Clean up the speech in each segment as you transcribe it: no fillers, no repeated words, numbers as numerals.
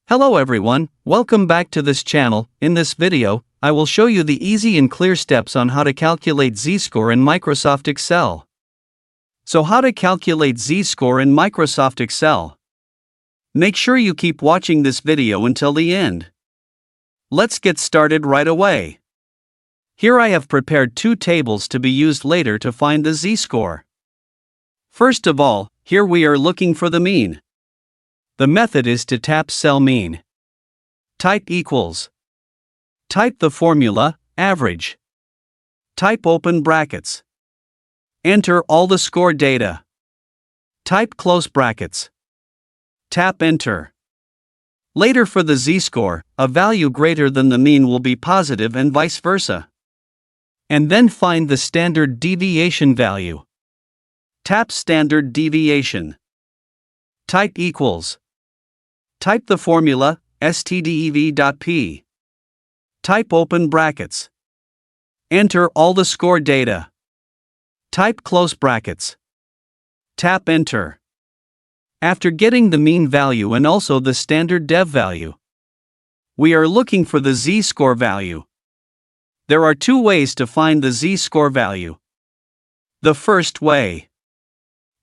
Hello everyone, welcome back to this channel. In this video, I will show you the easy and clear steps on how to calculate z-score in Microsoft Excel. So how to calculate z-score in Microsoft Excel? Make sure you keep watching this video until the end. Let's get started right away. Here I have prepared two tables to be used later to find the z-score. First of all, here we are looking for the mean. The method is to tap cell mean. Type equals. Type the formula, average. Type open brackets. Enter all the score data. Type close brackets. Tap enter. Later for the z-score, a value greater than the mean will be positive and vice versa. And then find the standard deviation value. Tap standard deviation. Type equals. Type the formula, stdev.p. Type open brackets. Enter all the score data. Type close brackets. Tap enter. After getting the mean value and also the standard dev value, we are looking for the z-score value. There are two ways to find the z-score value. The first way.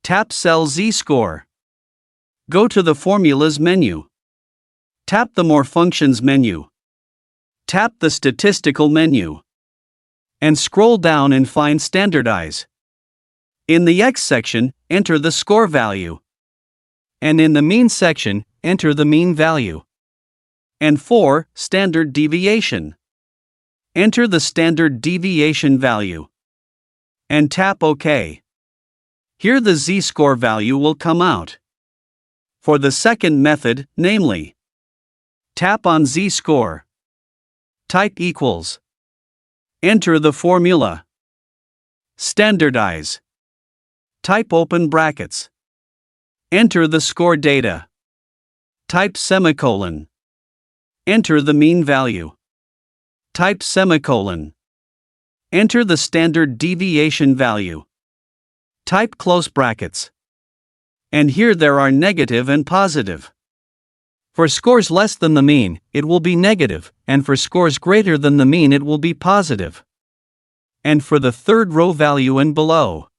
Tap cell z-score. Go to the Formulas menu. Tap the More Functions menu. Tap the Statistical menu. And scroll down and find Standardize. In the X section, enter the score value. And in the Mean section, enter the mean value. And for Standard Deviation, enter the standard deviation value. And tap OK. Here the z-score value will come out. For the second method, namely, tap on z-score. Type equals. Enter the formula. Standardize. Type open brackets. Enter the score data. Type semicolon. Enter the mean value. Type semicolon. Enter the standard deviation value. Type close brackets. And here there are negative and positive. For scores less than the mean, it will be negative, and for scores greater than the mean it will be positive. And for the third row value and below,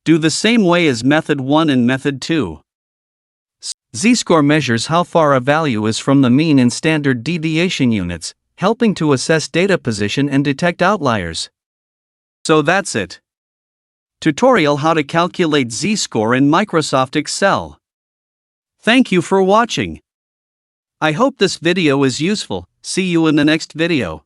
do the same way as method 1 and method 2. Z-score measures how far a value is from the mean in standard deviation units, helping to assess data position and detect outliers. So that's it. Tutorial how to calculate z-score in Microsoft Excel. Thank you for watching. I hope this video is useful. See you in the next video.